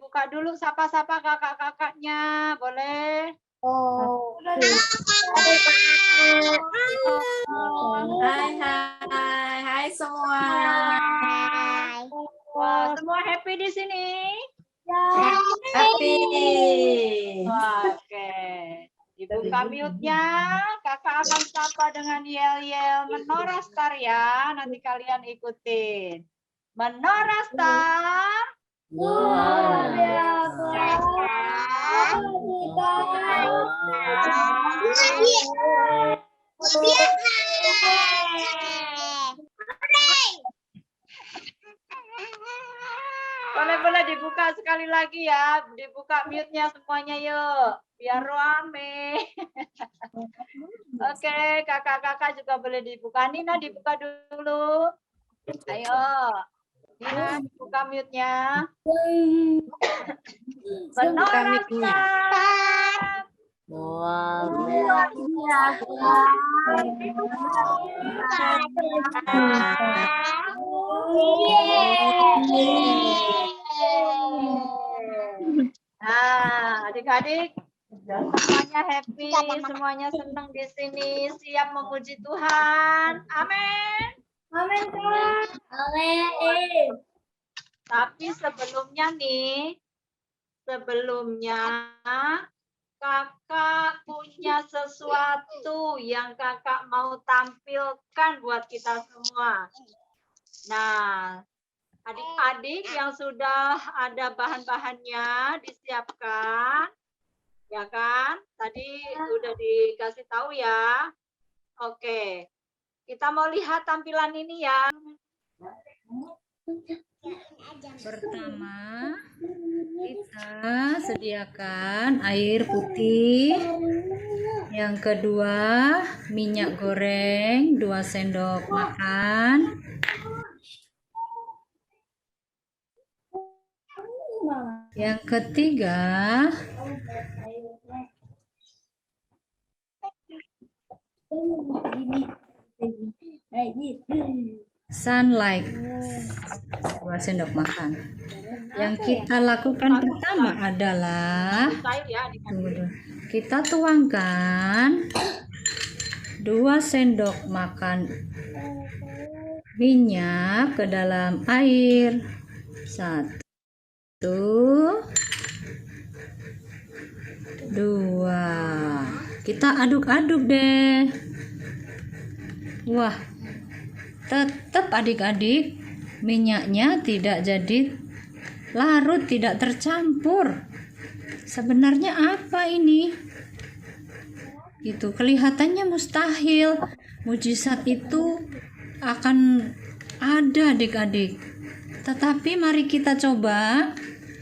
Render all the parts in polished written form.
dibuka dulu, sapa-sapa kakak-kakaknya, boleh? Oh. Hai semua. Wah, semua happy di sini? Happy. Oke. Dibuka mute-nya, kakak akan sapa dengan yel-yel Menora Star ya. Nanti kalian ikutin. Menora Star. Luar biasa. Boleh dibuka sekali lagi ya. Dibuka mute-nya semuanya yuk. Biar rame. Oke, kakak-kakak juga boleh dibuka. Nina dibuka dulu. Ayo. Nina buka mute-nya. Menora Star. Luar Nah, adik-adik semuanya happy, semuanya senang di sini, siap memuji Tuhan. Amin. Amin, Kak. Amin. Tapi sebelumnya kakak punya sesuatu yang kakak mau tampilkan buat kita semua. Nah, adik-adik yang sudah ada bahan-bahannya disiapkan, ya kan? Tadi udah dikasih tahu ya. Oke, kita mau lihat tampilan ini ya. Pertama, kita sediakan air putih. Yang kedua, minyak goreng 2 sendok makan. Yang ketiga, sunlight 2 sendok makan. Yang kita lakukan pertama adalah kita tuangkan 2 sendok makan minyak ke dalam air. 1, 2. Kita aduk-aduk deh. Wah, tetap adik-adik minyaknya tidak jadi larut, tidak tercampur. Sebenarnya apa ini? Itu kelihatannya mustahil. Mujizat itu akan ada adik-adik. Tetapi mari kita coba.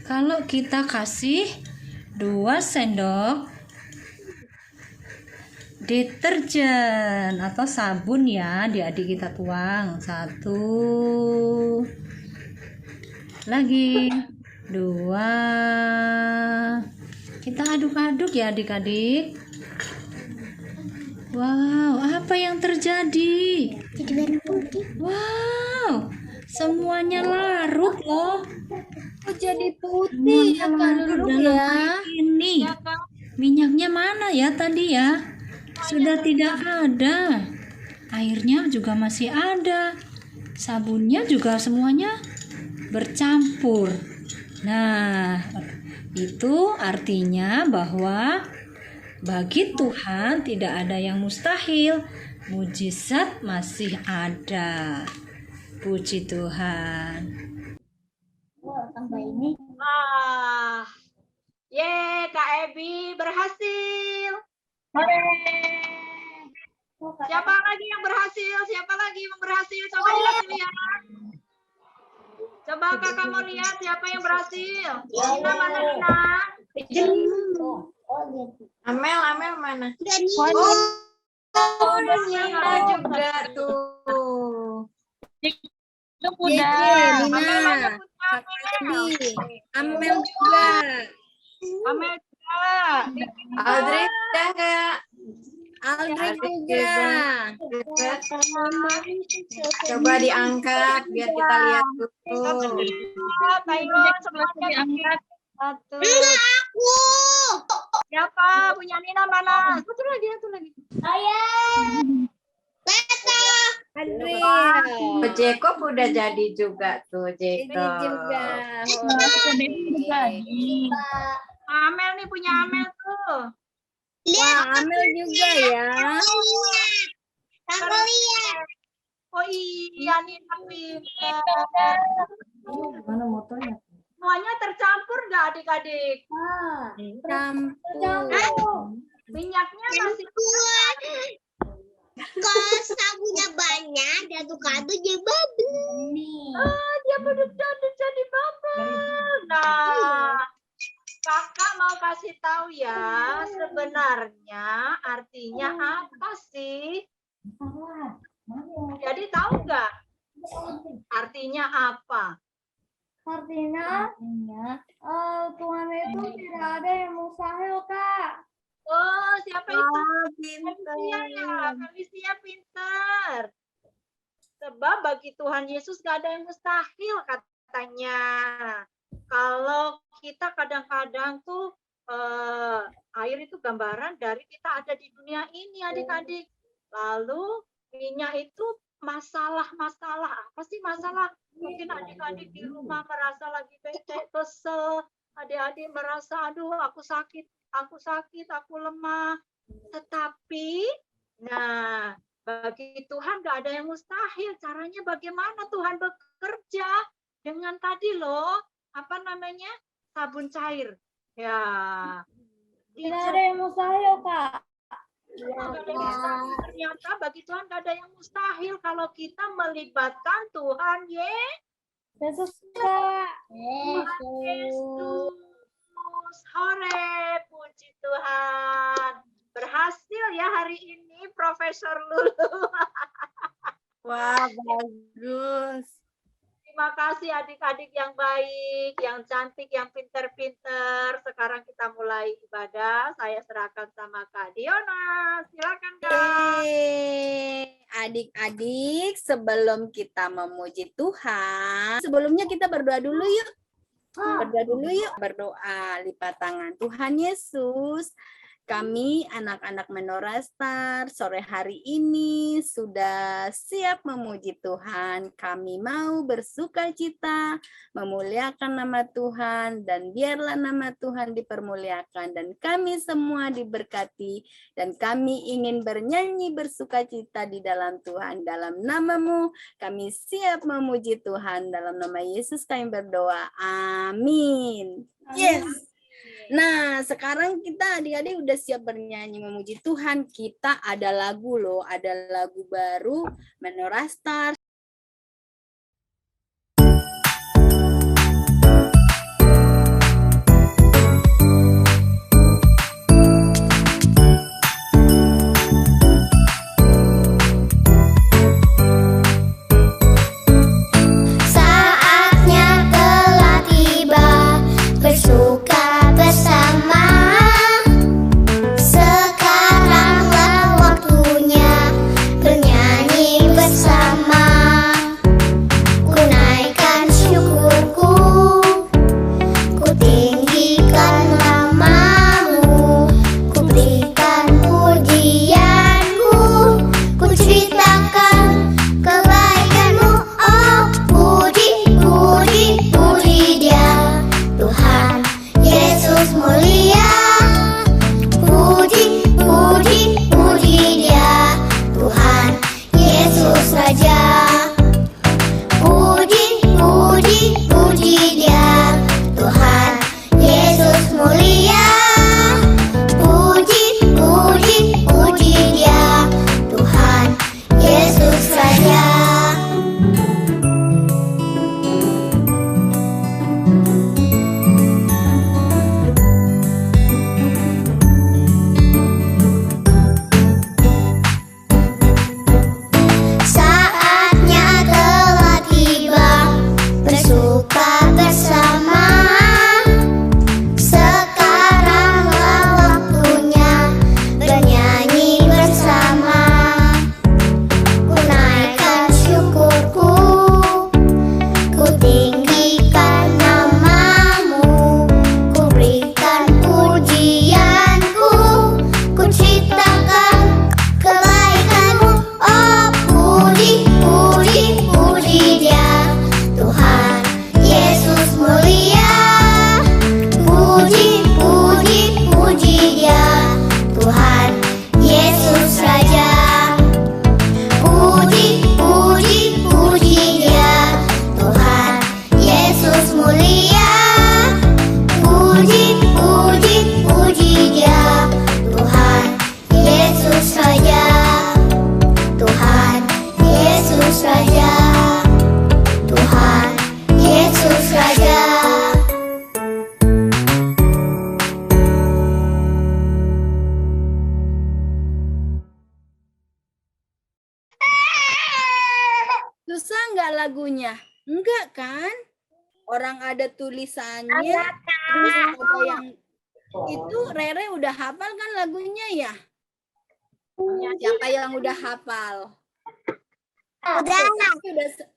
Kalau kita kasih 2 sendok deterjen atau sabun ya, adik-adik kita tuang. 1 lagi, 2. Kita aduk-aduk ya adik-adik. Wow, apa yang terjadi? Jadi warna putih. Wow, semuanya larut loh. Oh, jadi putih ya Kak Lulu ya. Ini minyaknya mana ya tadi ya? Sudah tidak ada. Airnya juga masih ada. Sabunnya juga semuanya bercampur. Nah, itu artinya bahwa bagi Tuhan tidak ada yang mustahil. Mujizat masih ada. Puji Tuhan. Tambah ini. Kak Ebi berhasil. Siapa lagi yang berhasil? Siapa lagi yang berhasil? Coba lihat. Coba kakak mau lihat siapa yang berhasil. Nina mana Nina? Amel mana? Nina juga tuh. Itu udah. Amel juga. Amel juga. Audrey udah enggak? Aldrin juga. Coba diangkat biar kita lihat dulu. Ayo semuanya diangkat. Satu. Aku. Siapa? Punya Nina mana? Satu lagi. Andre. Wow. Oh, Jacob udah jadi juga tuh, Ini Jacob. juga. Amel nih, punya Amel tuh. Wah, Amel juga ya. Aku lihat. Oh iya nih, pintar. Mana motornya? Semuanya tercampur nggak adik-adik? Campur. Minyaknya masih Kalau sabunnya banyak, diaduk-aduk jadi bubble. dia berduduk jadi bubble. Nah, kakak mau kasih tahu ya, sebenarnya artinya apa sih? Jadi tahu nggak artinya apa? Artinya, Tuhan itu tidak ada yang mustahil, Kak. Oh, siapa itu? Pintar. Felicia ya, Felicia pintar. Sebab bagi Tuhan Yesus gak ada yang mustahil katanya. Kalau kita kadang-kadang tuh air itu gambaran dari kita ada di dunia ini adik-adik. Lalu minyak itu masalah-masalah. Apa sih masalah? Mungkin adik-adik di rumah merasa lagi bete, kesel. Adik-adik merasa, aduh aku sakit, aku lemah. Tetapi, nah, bagi Tuhan gak ada yang mustahil. Caranya bagaimana Tuhan bekerja dengan tadi loh, apa namanya, sabun cair. Ya, Tidak ada yang mustahil, Kak. ternyata bagi Tuhan gak ada yang mustahil kalau kita melibatkan Tuhan Yesus, Kak. Yesus. Hore, puji Tuhan. Berhasil ya hari ini Profesor Lulu. Wah, bagus. Terima kasih adik-adik yang baik, yang cantik, yang pinter-pinter. Sekarang kita mulai ibadah. Saya serahkan sama Kak Diona. Silakan Kak. Adik-adik, sebelum kita memuji Tuhan, sebelumnya kita berdoa dulu yuk. Berdoa lipat tangan. Tuhan Yesus, kami anak-anak Menora Star sore hari ini sudah siap memuji Tuhan. Kami mau bersukacita, memuliakan nama Tuhan, dan biarlah nama Tuhan dipermuliakan, dan kami semua diberkati, dan kami ingin bernyanyi bersukacita di dalam Tuhan. Dalam nama-Mu kami siap memuji Tuhan. Dalam nama Yesus kami berdoa. Amin. Yes. Nah, sekarang kita adik-adik udah siap bernyanyi memuji Tuhan. Kita ada lagu loh, ada lagu baru Menora Star. Saatnya telah tiba, bersuka bersama. Sekaranglah waktunya bernyanyi bersama. Susah nggak lagunya? Enggak kan? Orang ada tulisannya, terus ada yang itu Rere udah hafal kan lagunya ya? Siapa yang udah hafal?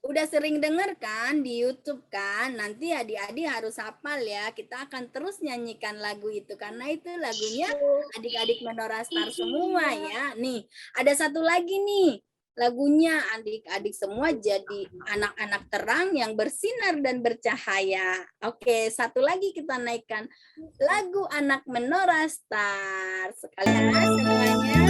Udah sering denger kan di YouTube kan? Nanti adik-adik harus hafal ya. Kita akan terus nyanyikan lagu itu karena itu lagunya adik-adik Menora Star semua ya. Nih, ada satu lagi nih. Lagunya adik-adik semua jadi anak-anak terang yang bersinar dan bercahaya. Oke, satu lagi kita naikkan lagu anak Menora Star. Sekalian semuanya.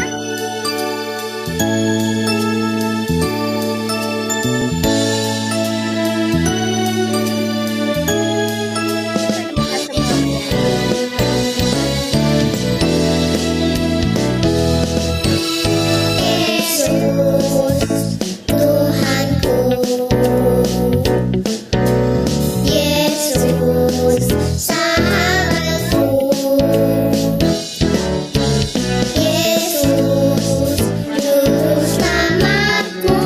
Yesus, Tuhanku. Yesus, sahabatku. Yesus, juru selamatku.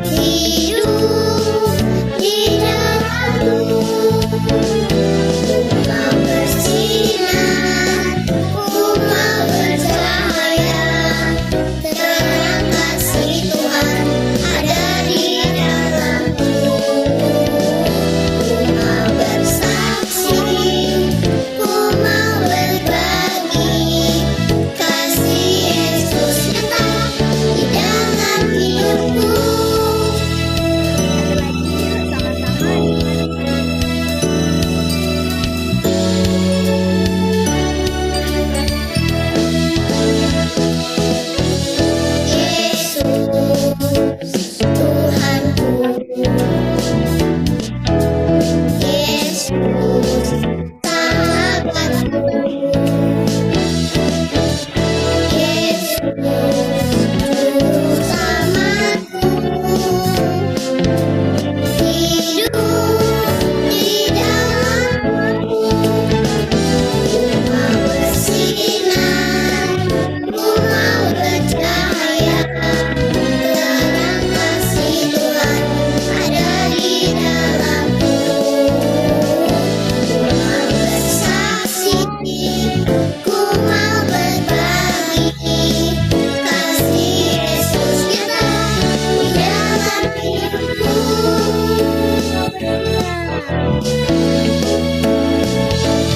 Hidup di dalammu. Kau bersinar, ku mau bercahaya. Terang kasih Tuhan ada di dalamku. Ku mau bersaksi, ku mau berbagi. Kasih Yesus nyata di dalam hidupku. Yesus, Tuhanku. Yesus, sahabatku. Yesus, juru selamatku. Hidup di dalamku. Ku mau bersinar, ku mau bercahaya. Terang kasih Tuhan ada di dalamku. Ku mau bersaksi, ku mau berbagi. Kasih Yesus nyata di dalam hidupku.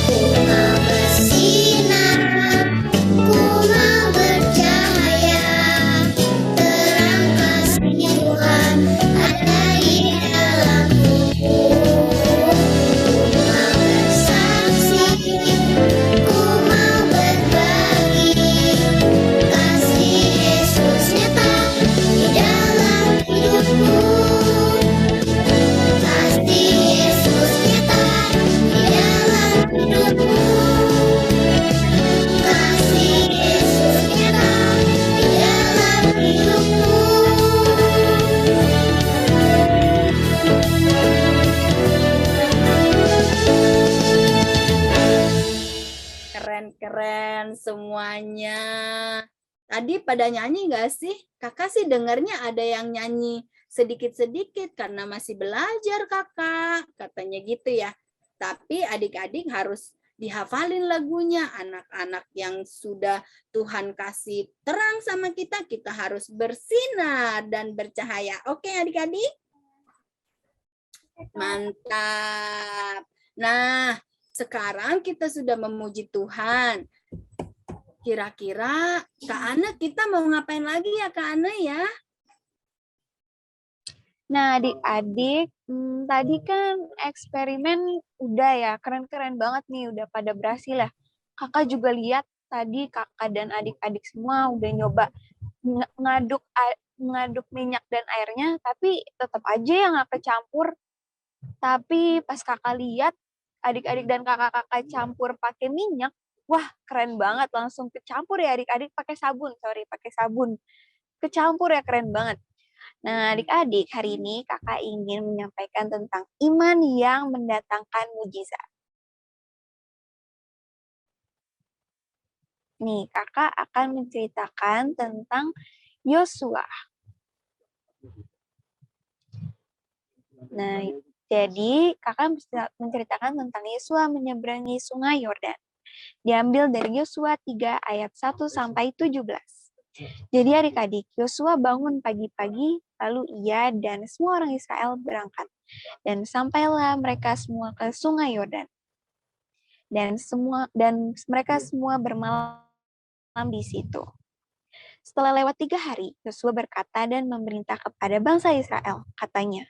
Ku mau bersinar, ku mau bercahaya. Terang kasih Tuhan ada di dalamku. Ku mau bersaksi, ku mau berbagi. Kasih Yesus nyata di dalam hidupku. Kasih Yesus nyata di dalam hidupku. Kasih Yesus nyata di dalam hidupku. Keren-keren semuanya. Tadi pada nyanyi nggak sih? Kakak sih dengarnya ada yang nyanyi sedikit-sedikit karena masih belajar kakak. Katanya gitu ya. Tapi adik-adik harus dihafalin lagunya. Anak-anak yang sudah Tuhan kasih terang sama kita, kita harus bersinar dan bercahaya. Oke adik-adik? Mantap. Nah, sekarang kita sudah memuji Tuhan. Kira-kira Kak Ana kita mau ngapain lagi ya Kak Ana ya? Nah, adik-adik, tadi kan eksperimen udah ya, keren-keren banget nih, udah pada berhasil ya. Kakak juga lihat tadi kakak dan adik-adik semua udah nyoba ngaduk minyak dan airnya, tapi tetap aja yang nggak kecampur. Tapi pas kakak lihat adik-adik dan kakak-kakak campur pakai minyak, wah keren banget, langsung kecampur ya adik-adik pakai sabun, kecampur ya, keren banget. Nah, adik-adik, hari ini kakak ingin menyampaikan tentang iman yang mendatangkan mujizat. Nih, kakak akan menceritakan tentang Yosua. Nah, jadi kakak bisa menceritakan tentang Yosua menyeberangi sungai Yordan. Diambil dari Yosua 3 ayat 1 sampai 17. Jadi adik-adik, Yosua bangun pagi-pagi, lalu ia dan semua orang Israel berangkat. Dan sampailah mereka semua ke sungai Yordan. Dan mereka semua bermalam di situ. Setelah lewat 3 hari, Yosua berkata dan memerintah kepada bangsa Israel. Katanya,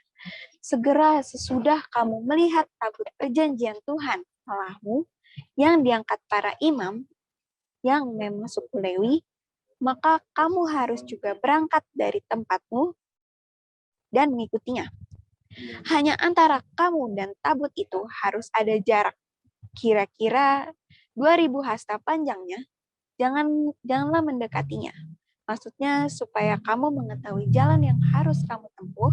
segera sesudah kamu melihat tabut perjanjian Tuhan Allahmu yang diangkat para imam yang memang suku Lewi, maka kamu harus juga berangkat dari tempatmu dan mengikutinya. Hanya antara kamu dan tabut itu harus ada jarak kira-kira 2000 hasta panjangnya. Janganlah mendekatinya. Maksudnya supaya kamu mengetahui jalan yang harus kamu tempuh,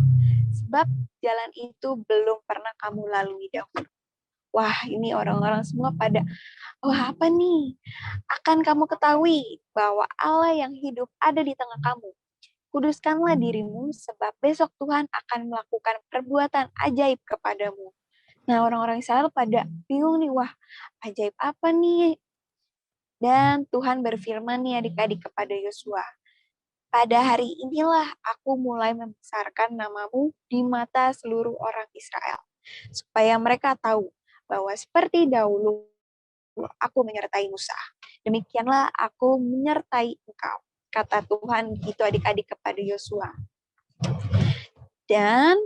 sebab jalan itu belum pernah kamu lalui dahulu. Wah, ini orang-orang semua pada, wah apa nih? Akan kamu ketahui bahwa Allah yang hidup ada di tengah kamu. Kuduskanlah dirimu, sebab besok Tuhan akan melakukan perbuatan ajaib kepadamu. Nah, orang-orang Israel pada bingung nih, wah ajaib apa nih? Dan Tuhan berfirman nih adik-adik kepada Yosua, pada hari inilah aku mulai membesarkan namamu di mata seluruh orang Israel, supaya mereka tahu bahwa seperti dahulu aku menyertai Musa, demikianlah aku menyertai engkau, kata Tuhan gitu adik-adik kepada Yosua. Dan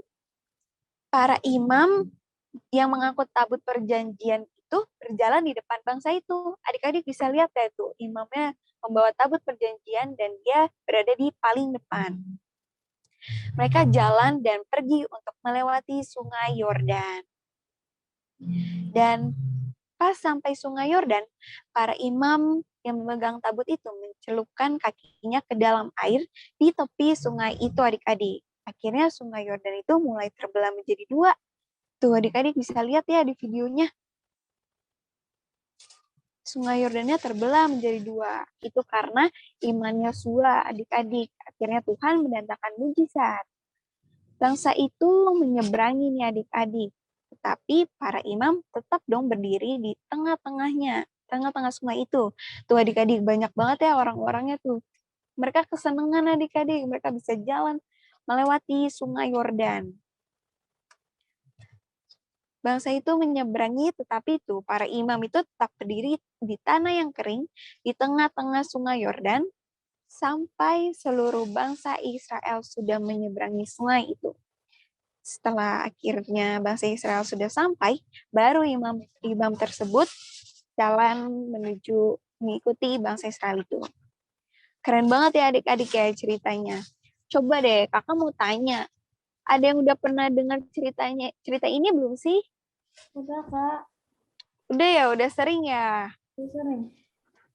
para imam yang mengangkut tabut perjanjian itu berjalan di depan bangsa itu. Adik-adik bisa lihat ya tuh, imamnya membawa tabut perjanjian dan dia berada di paling depan. Mereka jalan dan pergi untuk melewati sungai Yordan. Dan pas sampai sungai Yordan, para imam yang memegang tabut itu mencelupkan kakinya ke dalam air di tepi sungai itu adik-adik. Akhirnya sungai Yordan itu mulai terbelah menjadi 2. Tuh adik-adik bisa lihat ya di videonya. Sungai Yordannya terbelah menjadi 2. Itu karena iman Yosua adik-adik. Akhirnya Tuhan mendatangkan mujizat. Bangsa itu menyeberangi nih adik-adik. Tetapi para imam tetap dong berdiri di tengah-tengahnya. Tengah-tengah sungai itu. Tuh adik-adik banyak banget ya orang-orangnya tuh. Mereka kesenangan adik-adik. Mereka bisa jalan melewati sungai Yordan. Bangsa itu menyeberangi, tetapi itu para imam itu tetap berdiri di tanah yang kering di tengah-tengah sungai Yordan sampai seluruh bangsa Israel sudah menyeberangi sungai itu. Setelah akhirnya bangsa Israel sudah sampai, baru imam tersebut jalan menuju mengikuti bangsa Israel itu. Keren banget ya adik-adik ya ceritanya. Coba deh kakak mau tanya, ada yang udah pernah dengar cerita ini belum sih? Udah, Kak. Udah ya, udah sering ya. Udah sering.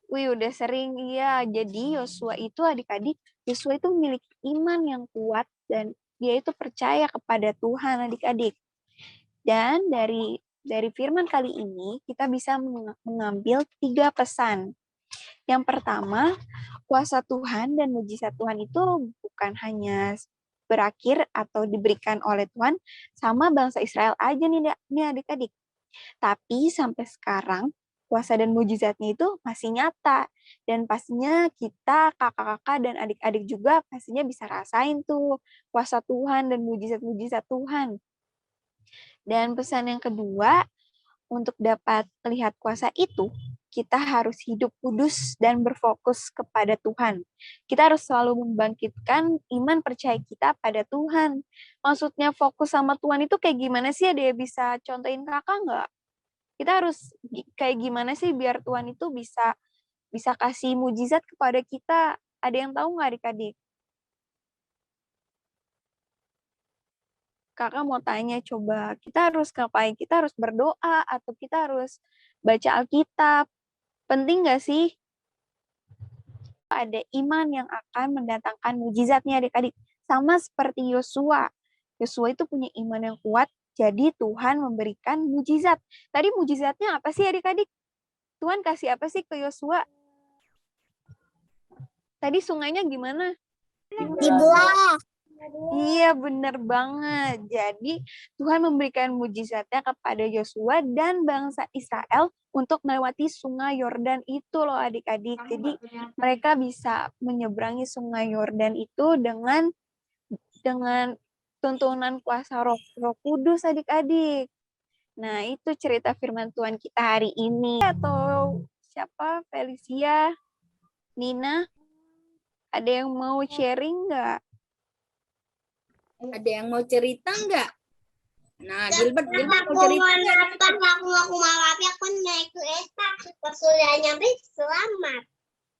Wih, udah sering, iya. Jadi Yosua itu adik-adik, Yosua itu memiliki iman yang kuat dan dia itu percaya kepada Tuhan adik-adik. Dan dari firman kali ini kita bisa mengambil 3 pesan. Yang pertama, kuasa Tuhan dan mujizat Tuhan itu bukan hanya berakhir atau diberikan oleh Tuhan sama bangsa Israel aja nih adik-adik. Tapi sampai sekarang kuasa dan mujizatnya itu masih nyata. Dan pastinya kita, kakak-kakak dan adik-adik juga pastinya bisa rasain tuh kuasa Tuhan dan mujizat-mujizat Tuhan. Dan pesan yang kedua, untuk dapat melihat kuasa itu, kita harus hidup kudus dan berfokus kepada Tuhan. Kita harus selalu membangkitkan iman percaya kita pada Tuhan. Maksudnya fokus sama Tuhan itu kayak gimana sih? Ada yang bisa contohin kakak nggak? Kita harus kayak gimana sih biar Tuhan itu bisa kasih mujizat kepada kita? Ada yang tahu nggak adik-adik? Kakak mau tanya coba, kita harus ngapain? Kita harus berdoa atau kita harus baca Alkitab? Penting nggak sih? Ada iman yang akan mendatangkan mujizatnya adik-adik. Sama seperti Yosua. Yosua itu punya iman yang kuat, jadi Tuhan memberikan mujizat. Tadi mujizatnya apa sih adik-adik? Tuhan kasih apa sih ke Yosua? Tadi sungainya gimana? Dibelah. Iya, bener banget. Jadi, Tuhan memberikan mujizatnya kepada Yosua dan bangsa Israel untuk melewati sungai Yordan itu loh adik-adik. Jadi, mereka bisa menyeberangi sungai Yordan itu dengan tuntunan kuasa Roh Kudus adik-adik. Nah, itu cerita firman Tuhan kita hari ini. Atau siapa? Felicia, Nina, ada yang mau sharing nggak? Ada yang mau cerita nggak? Nah, Gilbert mau Aku cerita mau nggak? nonton, aku mau tapi aku naik kereta. Pas sudah nyampe selamat.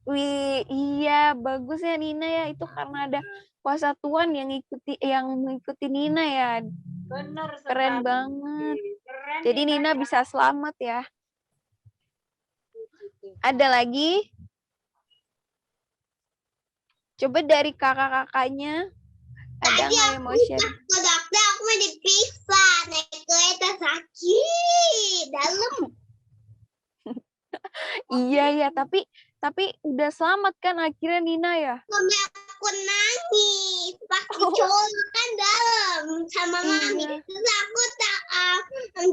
Wih, iya bagus ya Nina ya. Itu karena ada kuasa Tuhan yang mengikuti Nina ya. Benar Keren sekali. banget. Keren Jadi Nina Nina ya. bisa selamat ya. Ada lagi? Coba dari kakak-kakaknya. Ada nggak yang mau share? Ke dokter aku mau diperiksa. Naik kereta sakit. Dalam. Iya ya, tapi udah selamat kan akhirnya Nina ya? Mami aku nangis. Pas dicolok kan dalam sama mami. Iya. Terus aku tak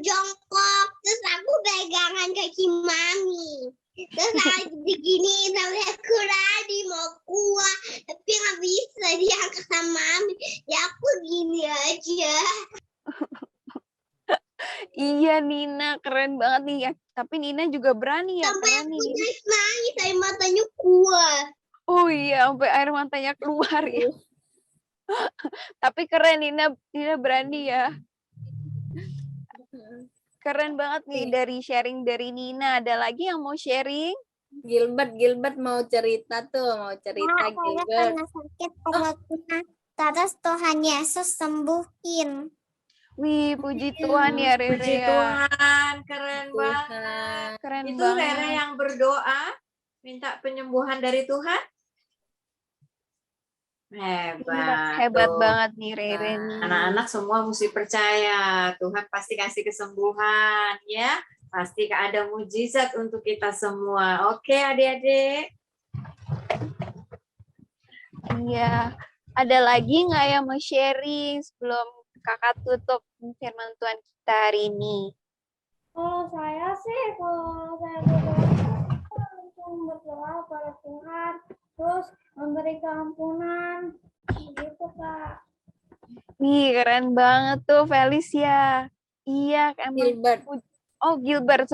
jongkok. Terus aku pegangan kaki mami. Terus aku begini sampai aku lari mau keluar. Tapi nggak bisa diangkat sama mami. Ya aku gini aja. Iya Nina, keren banget nih ya. Tapi Nina juga berani ya, Sampai keren aku nih. nangis air matanya keluar. Oh iya, sampai air matanya keluar ya. Tapi keren Nina berani ya. Keren banget nih dari sharing dari Nina. Ada lagi yang mau sharing? Gilbert mau cerita tuh, mau cerita Saya Gilbert. pernah sakit perutnya. Terus Tuhan Yesus sembuhin. Wih, puji Tuhan ya Rere Puji ya. Tuhan, keren banget. Tuhan. Keren Itu banget. Rere yang berdoa minta penyembuhan dari Tuhan. Hebat. Hebat tuh. banget nih Rere nih. Anak-anak semua mesti percaya Tuhan pasti kasih kesembuhan ya. Pasti ada mujizat untuk kita semua. Oke adik-adik. Iya. Ada lagi nggak yang mau sharing sebelum kakak tutup firman Tuhan kita hari ini? Kalau saya langsung berdoa pada Tuhan, terus memberi keampunan, gitu Kak. Wih, keren banget tuh Felicia. Iya, emang. Gilbert. Oh, Gilbert.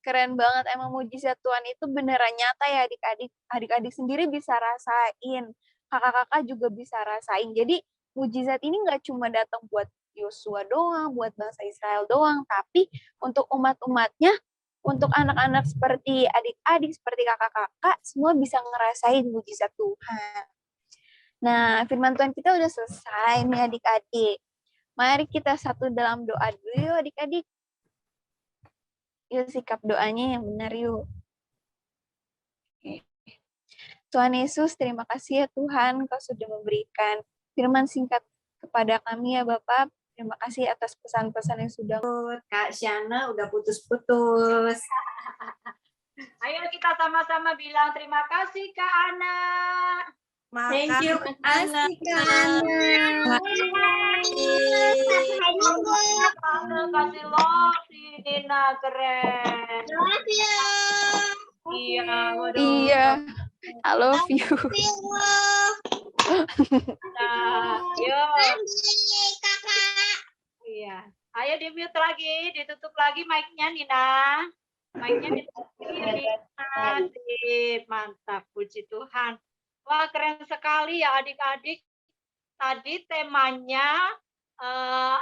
Keren banget. Emang mujizat Tuhan itu beneran nyata ya adik-adik. Adik-adik sendiri bisa rasain. Kakak-kakak juga bisa rasain. Jadi, mujizat ini nggak cuma datang buat Yosua doang, buat bangsa Israel doang, tapi untuk umat-umatnya, untuk anak-anak seperti adik-adik, seperti kakak-kakak, semua bisa ngerasain mujizat Tuhan. Nah, firman Tuhan kita udah selesai nih adik-adik. Mari kita satu dalam doa dulu yuk adik-adik. Yuk sikap doanya yang benar yuk. Oke. Tuhan Yesus, terima kasih ya Tuhan, Kau sudah memberikan firman singkat kepada kami ya Bapak. Terima kasih atas pesan-pesan yang sudah. Kak Syana udah putus-putus. Ayo kita sama-sama bilang terima kasih Kak Ana. Thank you Kak Ana. Kasih love si Nina, keren. Love you. Iya, waduh. Iya, I love you. Nah, yuk. Bye, Kakak. Iya. Ayo di mute lagi, ditutup lagi mic-nya Nina. Mic-nya ditutup lagi, Nina. Sip, mantap, puji Tuhan. Wah, keren sekali ya adik-adik. Tadi temanya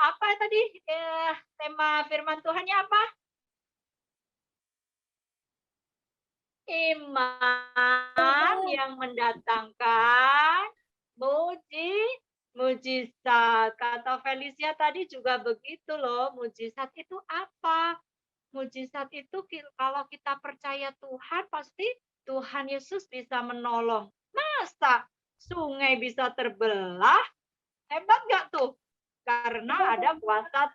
apa tadi? Tema firman Tuhannya apa? Iman yang mendatangkan mujizat. Kata Felicia tadi juga begitu loh. Mujizat itu apa? Mujizat itu kalau kita percaya Tuhan, pasti Tuhan Yesus bisa menolong. Masa sungai bisa terbelah? Hebat nggak tuh? Karena ada kuasa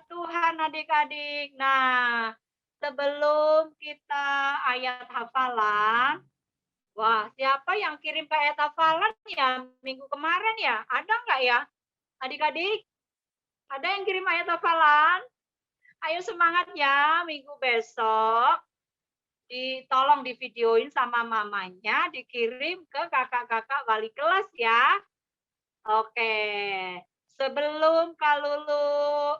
Tuhan adik-adik. Nah, sebelum kita ayat hafalan, Wah, siapa yang kirim ke ayat hafalan ya minggu kemarin ya? Ada nggak ya? Adik-adik, ada yang kirim ayat hafalan? Ayo semangat ya, minggu besok. Tolong divideoin sama mamanya, dikirim ke kakak-kakak wali kelas ya. Oke, sebelum Kak Lulu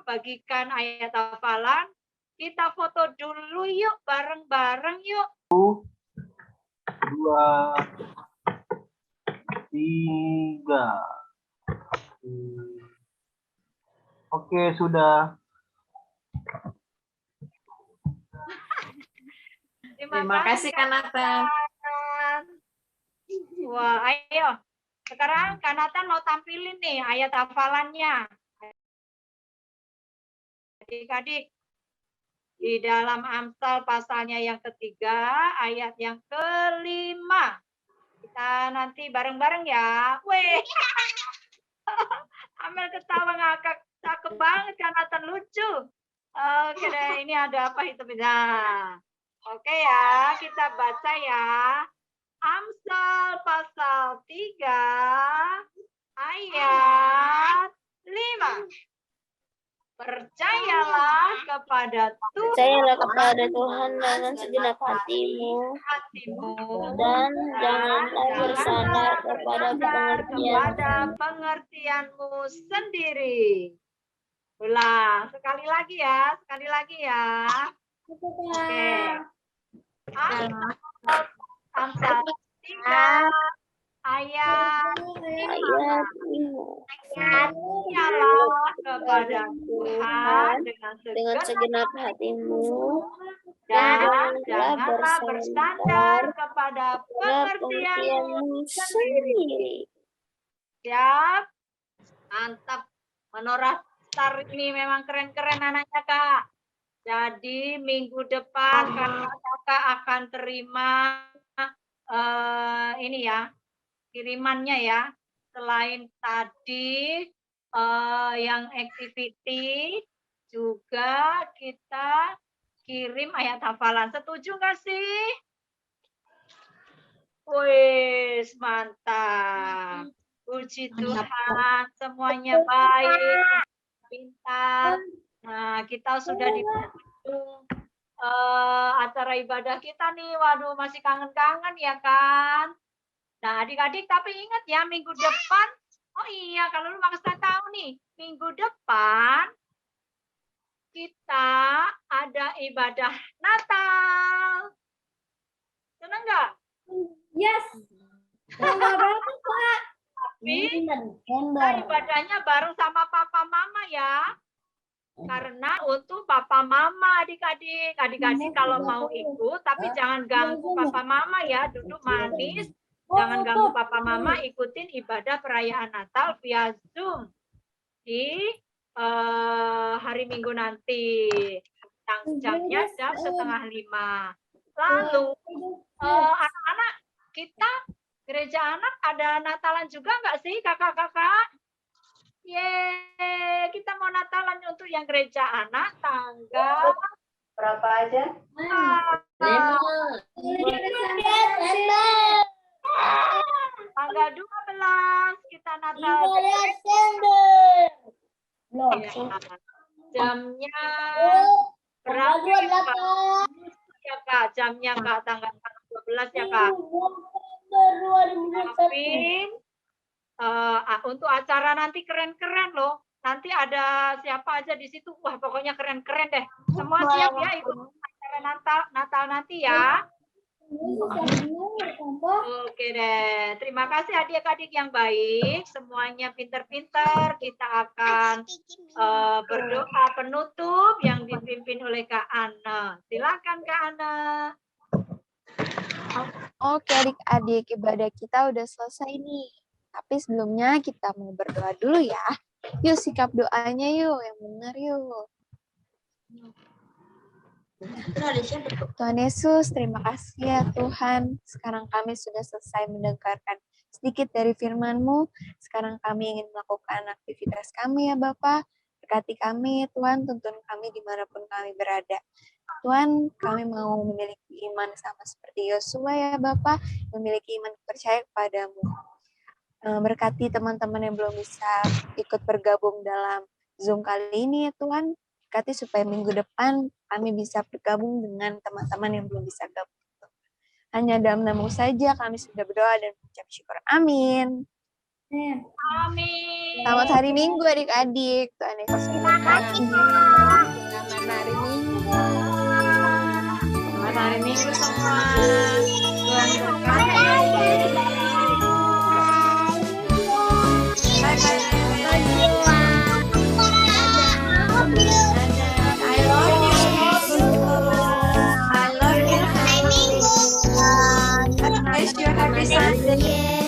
bagikan ayat hafalan, kita foto dulu yuk, bareng-bareng yuk. 2, 3. Oke, sudah. Terima kasih Kak Nathan. Wah, ayo. Sekarang Kak Nathan mau tampilin nih ayat hafalannya. Adik-adik, di dalam Amsal pasalnya yang ketiga, ayat yang kelima. Kita nanti bareng-bareng ya. Weh. Amel ketawa ngakak. Cakep banget Kak Nathan, lucu. Oke deh, ini ada apa itu? Nah, oke ya, kita baca ya. Amsal pasal 3 ayat 5. Percayalah kepada Tuhan. Percayalah kepada Tuhan dengan segenap hatimu dan janganlah bersandar kepada pengertianmu sendiri. Ulang sekali lagi ya, Oke. Amsal 3 ayat 5. Percayalah kepada Tuhan dengan segenap hatimu dan janganlah bersandar kepada pengertianmu sendiri. Siap? Mantap. Menora Star ini memang keren-keren anaknya, Kak. Jadi minggu depan kakak akan terima ini ya, kirimannya ya. Selain tadi yang activity, juga kita kirim ayat hafalan. Setuju nggak sih? Wih, mantap. Puji Tuhan, semuanya baik, pintar. Nah, kita sudah di acara ibadah kita nih. Waduh, masih kangen-kangen ya kan? Nah, adik-adik, tapi ingat ya, minggu depan, oh iya, kalau lu maksa tahu nih, minggu depan kita ada ibadah Natal. Senang nggak? Yes. Tanggal berapa, Kak? Tapi kita ibadahnya bareng sama papa mama ya. Karena untuk papa mama adik-adik. Adik-adik kalau mau ikut, tapi jangan ganggu papa mama ya. Duduk manis. Jangan ganggu papa mama, ikutin ibadah perayaan Natal via Zoom di hari Minggu nanti. Jamnya jam 4:30. Lalu anak-anak kita gereja anak ada Natalan juga nggak sih kakak-kakak? Yeay, kita mau Natalan untuk yang gereja anak tanggal Berapa aja? Tanggal 12 kita Natal. Jamnya berapa ya Kak? Jamnya Kak, tanggal 12 ya Kak. Tapi untuk acara nanti keren-keren loh. Nanti ada siapa aja di situ. Wah, pokoknya keren-keren deh. Semua siap ya ikut acara Natal nanti ya. Oke deh. Terima kasih adik-adik yang baik. Semuanya pinter-pinter. Kita akan berdoa penutup yang dipimpin oleh Kak Ana. Silakan Kak Ana. Oke adik-adik, ibadah kita udah selesai nih. Tapi sebelumnya kita mau berdoa dulu ya. Yuk sikap doanya yuk, yang benar yuk. Tuhan Yesus, terima kasih ya Tuhan. Sekarang kami sudah selesai mendengarkan sedikit dari firman-Mu. Sekarang kami ingin melakukan aktivitas kami ya Bapak. Berkati kami, Tuhan, tuntun kami dimanapun kami berada. Tuhan, kami mau memiliki iman sama seperti Yosua ya Bapak, memiliki iman percaya kepadamu. Berkati teman-teman yang belum bisa ikut bergabung dalam Zoom kali ini ya Tuhan, berkati supaya minggu depan kami bisa bergabung dengan teman-teman yang belum bisa gabung. Hanya dalam nama saja kami sudah berdoa dan mengucap syukur. Amin. Amin. Selamat hari Minggu adik-adik. Tuhan Yesus memberkati. Selamat hari Minggu. Selamat hari Minggu semua. Tuhan berkati. Bye-bye. I love you. I love you. God bless you. Happy Sunday.